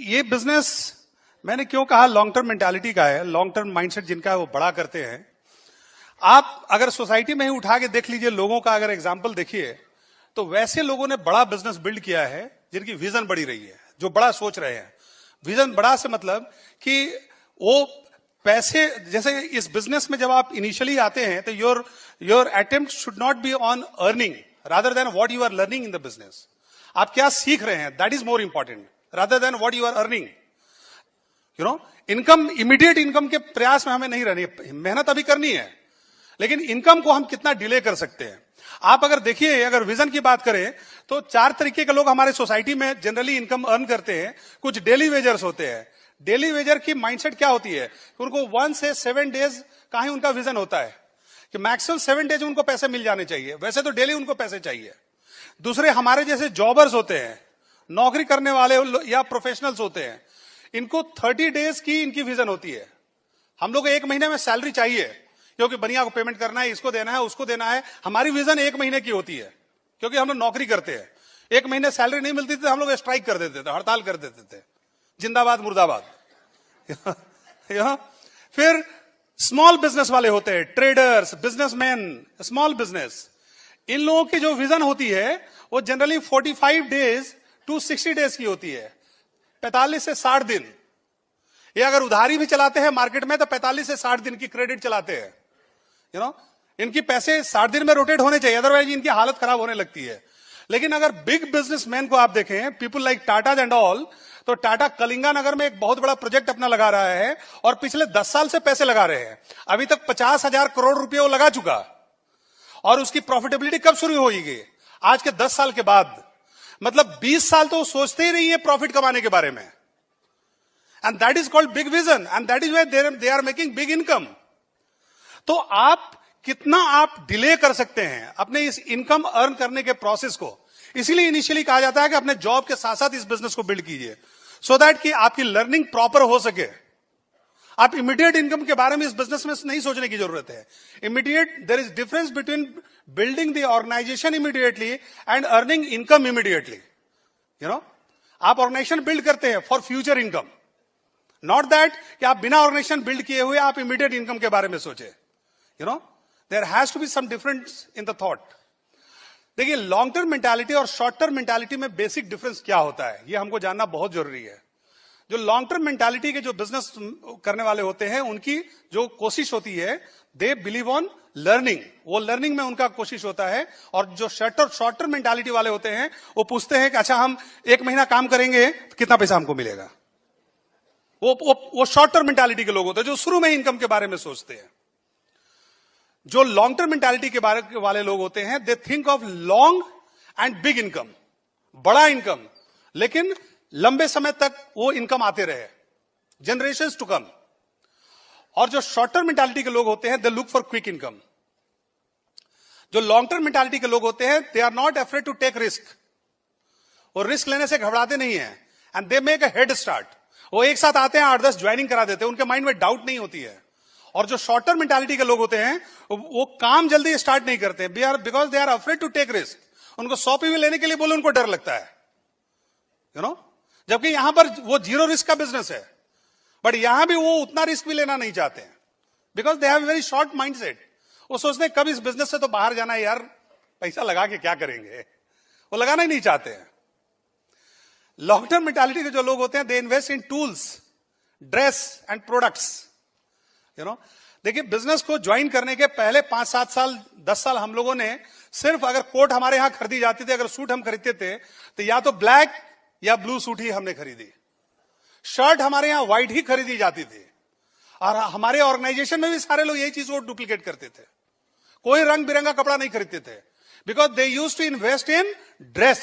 ये बिजनेस मैंने क्यों कहा लॉन्ग टर्म मेंटालिटी का है, लॉन्ग टर्म माइंडसेट जिनका है वो बड़ा करते हैं। आप अगर सोसाइटी में ही उठा के देख लीजिए, लोगों का अगर एग्जाम्पल देखिए, तो वैसे लोगों ने बड़ा बिजनेस बिल्ड किया है जिनकी विजन बड़ी रही है, जो बड़ा सोच रहे हैं। विजन बड़ा से मतलब कि वो पैसे, जैसे इस बिजनेस में जब आप इनिशियली आते हैं तो your attempt should not be on earning rather than what you are learning in the business. आप क्या सीख रहे हैं, that is more important rather than what you are earning. You know, income, immediate income के प्रयास में हमें नहीं रहनी, मेहनत अभी करनी है, लेकिन इनकम को हम कितना डिले कर सकते हैं। आप अगर देखिए, अगर विजन की बात करें तो 4 तरीके के लोग हमारे सोसाइटी में जनरली इनकम अर्न करते हैं। कुछ डेली वेजर्स होते हैं। डेली वेजर की माइंडसेट क्या होती है, उनको 1 से 7 डेज का ही उनका विजन होता है कि मैक्सिमम 7 डेज उनको पैसे मिल जाने चाहिए। वैसे तो डेली उनको पैसे चाहिए। दूसरे हमारे जैसे जॉबर्स होते हैं, नौकरी करने वाले या प्रोफेशनल्स होते हैं, इनको 30 डेज की इनकी विजन होती है। हम लोग 1 महीने में सैलरी चाहिए क्योंकि बनिया को पेमेंट करना है, इसको देना है, उसको देना है। हमारी विजन 1 महीने की होती है क्योंकि हम लोग नौकरी करते हैं। 1 महीने सैलरी नहीं मिलती थी तो हम लोग स्ट्राइक कर देते थे, हड़ताल कर देते थे, जिंदाबाद मुर्दाबाद। फिर स्मॉल बिजनेस वाले होते हैं, ट्रेडर्स, बिजनेसमैन, स्मॉल बिजनेस। इन लोगों की जो विजन होती है वो जनरली 45 डेज टू 60 डेज की होती है, 45 से 60 दिन। ये अगर उधारी भी चलाते हैं मार्केट में तो 45 से 60 दिन की क्रेडिट चलाते हैं। यू नो, इनकी पैसे 60 दिन में रोटेट होने चाहिए, अदरवाइज इनकी हालत खराब होने लगती है। लेकिन अगर बिग बिजनेसमैन को आप देखें, people like Tata and all, तो टाटा कलिंगा नगर में एक बहुत बड़ा प्रोजेक्ट अपना लगा रहा है और पिछले 10 साल से पैसे लगा रहे हैं। अभी तक 50,000 करोड़ रुपए वो लगा चुका, और उसकी प्रॉफिटेबिलिटी कब शुरू होगी? आज के 10 साल के बाद। मतलब 20 साल तो वो सोचते ही रही है प्रॉफिट कमाने के बारे में। And that is called big vision and that is why they are making big income. तो आप कितना आप डिले कर सकते हैं अपने इस इनकम अर्न करने के प्रोसेस को। इसीलिए इनिशियली कहा जाता है कि अपने जॉब के साथ साथ इस बिजनेस को बिल्ड कीजिए, सो दैट कि आपकी लर्निंग प्रॉपर हो सके। आप इमीडिएट इनकम के बारे में इस बिजनेस में नहीं सोचने की जरूरत है। Immediate, there is difference between building the organization immediately and earning income immediately. You know, आप ऑर्गेनाइजेशन बिल्ड करते हैं for future income, not that कि आप बिना ऑर्गेनाइजेशन बिल्ड किए हुए आप इमीडिएट इनकम के बारे में सोचे। You know, there has to be some difference in the thought. देखिए, लॉन्ग टर्म मेंटालिटी और शॉर्ट टर्म मेंटालिटी में बेसिक डिफरेंस क्या होता है, यह हमको जानना बहुत जरूरी है। जो लॉन्ग टर्म मेंटालिटी के जो बिजनेस करने वाले होते हैं, उनकी जो कोशिश होती है, दे बिलीव ऑन लर्निंग, वो लर्निंग में उनका कोशिश होता है। और जो शॉर्ट टर्म मेंटालिटी वाले होते हैं, वो हैं कि अच्छा हम 1 महीना काम करेंगे तो कितना पैसा हमको मिलेगा। वो शॉर्ट टर्म मेंटालिटी के लोग होते हैं जो शुरू में इनकम के बारे में सोचते हैं। जो लॉन्ग टर्म मेंटालिटी के बारे वाले लोग होते हैं, they think of long and big income, बड़ा इनकम, लेकिन लंबे समय तक वो इनकम आते रहे, जनरेशंस टू कम। और जो शॉर्ट टर्म मेंटालिटी के लोग होते हैं, they look for quick income. जो लॉन्ग टर्म मेंटालिटी के लोग होते हैं, they are not afraid to take risk, वो रिस्क लेने से घबराते नहीं है, and they make a head start. वो एक साथ आते हैं, 8-10 ज्वाइनिंग करा देते हैं, उनके माइंड में डाउट नहीं होती है। और जो शॉर्ट टर्म मेंटालिटी के लोग होते हैं, वो काम जल्दी स्टार्ट नहीं करते, because they are afraid to take risk. उनको 100 पीवी लेने के लिए बोले, उनको डर लगता है। यू नो, जबकि यहां पर वो 0 रिस्क का बिजनेस है, बट यहां भी वो उतना रिस्क भी लेना नहीं चाहते हैं, because they have very short mindset. वो सोचते हैं कब इस बिजनेस से तो बाहर जाना है यार, पैसा लगा के क्या करेंगे, वो लगाना ही नहीं चाहते हैं। लॉन्ग टर्म मेंटालिटी के जो लोग होते हैं, they invest in tools, dress and products. You know, देखिए, बिजनेस को ज्वाइन करने के पहले 5-7 साल 10 साल हम लोगों ने सिर्फ, अगर कोट हमारे यहां खरीदी जाती थी, अगर सूट हम खरीदते थे तो या तो ब्लैक या ब्लू सूट ही हमने खरीदी। शर्ट हमारे यहां व्हाइट ही खरीदी जाती थी, और हमारे ऑर्गेनाइजेशन में भी सारे लोग यही चीज को डुप्लीकेट करते थे। कोई रंग बिरंगा कपड़ा नहीं खरीदते थे, because they used to invest in dress.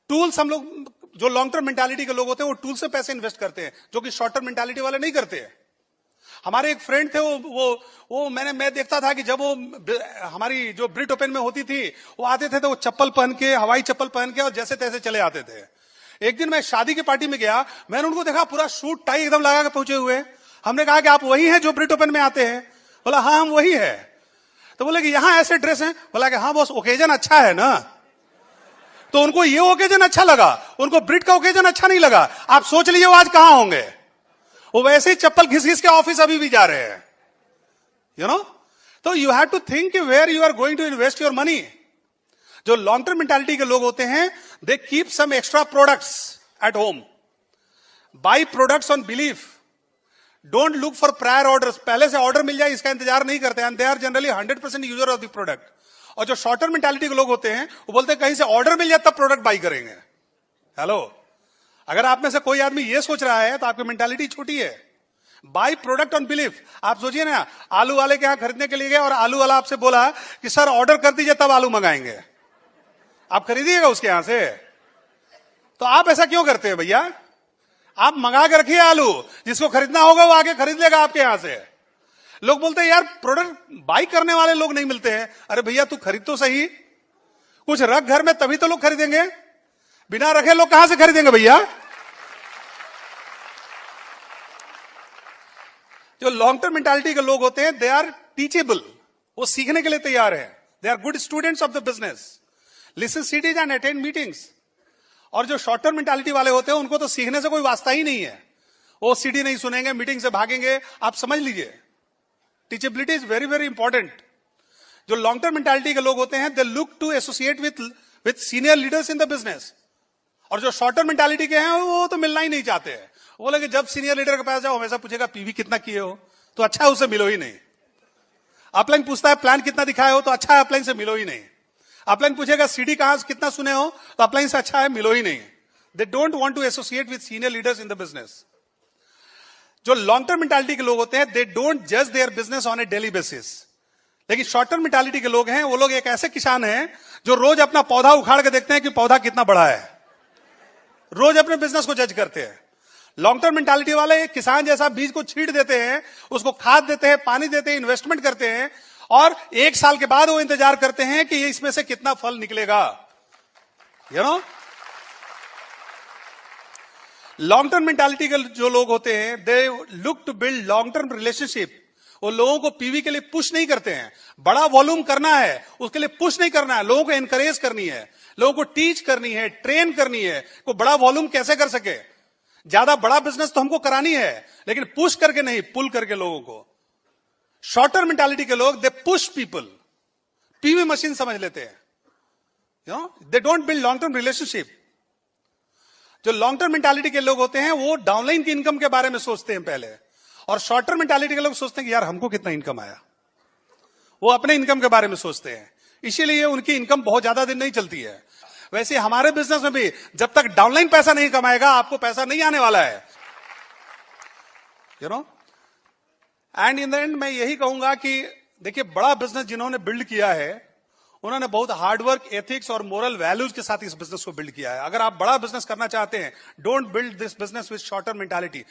Tools, हम लोग जो लॉन्ग टर्म मेंटालिटी के लोग होते हैं, वो टूल से पैसे इन्वेस्ट करते हैं, जो कि शॉर्ट टर्म मेंटालिटी वाले नहीं करते हैं। हमारे एक फ्रेंड थे, वो मैं देखता था कि जब वो हमारी जो ब्रिट ओपन में होती थी, वो आते थे तो वो चप्पल पहन के, हवाई चप्पल पहन के, और जैसे तैसे चले आते थे। एक दिन मैं शादी की पार्टी में गया, मैंने उनको देखा पूरा सूट टाई एकदम लगा के पहुंचे हुए। हमने कहा कि आप वही हैं जो ब्रिट ओपन में आते हैं? बोला हाँ, हम वही है। तो बोले कि यहां ऐसे ड्रेस हैं? बोला कि हाँ बॉस, ओकेजन अच्छा है ना। तो उनको ये ओकेजन अच्छा लगा, उनको ब्रिट का ओकेजन अच्छा नहीं लगा। आप सोच लीजिए वो आज कहां होंगे। वो वैसे ही चप्पल घिस घिस के ऑफिस अभी भी जा रहे हैं, यू नो। तो you have to think where you are going to invest your money. जो लॉन्ग टर्म मेंटालिटी के लोग होते हैं, they keep some extra products at home, buy products on belief, don't look for prior orders. पहले से order मिल जाए इसका इंतजार नहीं करते, and they are generally 100% user of the product. और जो शॉर्ट टर्म मेंटालिटी के लोग होते हैं, वो बोलते हैं कहीं से ऑर्डर मिल जाए तब प्रोडक्ट बाई करेंगे। हेलो, अगर आप में से कोई आदमी ये सोच रहा है तो आपकी मेंटालिटी छोटी है। By product on belief. आप सोचिए ना, आलू वाले के यहां खरीदने के लिए गए और आलू वाला आपसे बोला कि सर ऑर्डर कर दीजिए तब आलू मंगाएंगे, आप खरीदिएगा उसके यहां से? तो आप ऐसा क्यों करते हैं भैया? आप मंगा के रखिए आलू, जिसको खरीदना होगा वो आके खरीद लेगा आपके यहां से। लोग बोलते हैं यार प्रोडक्ट बाई करने वाले लोग नहीं मिलते हैं। अरे भैया तू खरीद तो सही, कुछ रख घर में तभी तो लोग खरीदेंगे, बिना रखे लोग कहां से खरीदेंगे भैया? जो लॉन्ग टर्म मेंटालिटी के लोग होते हैं, दे आर टीचेबल, वो सीखने के लिए तैयार है। They are good students of the business, listen CDs and attend meetings. और जो शॉर्ट टर्म मेंटालिटी वाले होते हैं, उनको तो सीखने से कोई वास्ता ही नहीं है, वो सीडी नहीं सुनेंगे, मीटिंग से भागेंगे। आप समझ लीजिए, teachability is very very important. जो लॉन्ग टर्म मेंटालिटी के लोग होते हैं, they look to associate with senior leaders in the business. और जो शॉर्ट टर्म मेंटालिटी के हैं, वो तो मिलना ही नहीं चाहते हैं। वो बोले कि जब सीनियर लीडर के पास जाओ हमेशा पूछेगा पीवी कितना किए हो, तो अच्छा है उससे मिलो ही नहीं। अपलाइन पूछता है प्लान कितना दिखाए हो, तो अच्छा है अपलाइन से मिलो ही नहीं। अपलाइन पूछेगा सीडी कहां से कितना सुने हो, तो अपलाइन से अच्छा है मिलो ही नहीं। They don't want to associate with senior leaders in the business. जो लॉन्ग टर्म मेंटालिटी के लोग होते हैं, दे डोंट जज their business on a daily basis. लेकिन शॉर्ट टर्म मेंटालिटी के लोग हैं, वो लोग एक ऐसे किसान हैं जो रोज अपना पौधा उखाड़ के देखते हैं कि पौधा कितना बड़ा है, रोज अपने बिजनेस को जज करते हैं। लॉन्ग टर्म मेंटालिटी वाले एक किसान जैसा बीज को छींट देते हैं, उसको खाद देते हैं, पानी देते हैं, इन्वेस्टमेंट करते हैं, और 1 साल के बाद वो इंतजार करते हैं कि ये इसमें से कितना फल निकलेगा, you know. Long term mentality के जो लोग होते हैं, they look to build long term relationship. वो लोगों को पीवी के लिए पुश नहीं करते हैं, बड़ा वॉल्यूम करना है उसके लिए पुश नहीं करना है, लोगों को एनकरेज करनी है, लोगों को टीच करनी है, ट्रेन करनी है, को बड़ा वॉल्यूम कैसे कर सके। ज्यादा बड़ा बिजनेस तो हमको करानी है, लेकिन पुश करके नहीं, पुल करके लोगों को। शॉर्ट टर्म मेंटालिटी के लोग, they push people, PV machine समझ लेते हैं, you no, they don't build long term relationship. जो लॉन्ग टर्म मेंटालिटी के लोग होते हैं, वो डाउनलाइन की इनकम के बारे में सोचते हैं पहले, और शॉर्ट टर्म मेंटालिटी के लोग सोचते हैं कि यार हमको कितना इनकम आया, वो अपने इनकम के बारे में सोचते हैं, इसीलिए उनकी इनकम बहुत ज्यादा दिन नहीं चलती है। वैसे हमारे बिजनेस में भी जब तक डाउनलाइन पैसा नहीं कमाएगा, आपको पैसा नहीं आने वाला है, you know. And in the end मैं यही कहूंगा कि देखिए, बड़ा बिजनेस जिन्होंने बिल्ड किया है, उन्होंने बहुत हार्डवर्क, एथिक्स और मोरल वैल्यूज के साथ इस बिजनेस को बिल्ड किया है। अगर आप बड़ा बिजनेस करना चाहते हैं, don't build this business with short term mentality.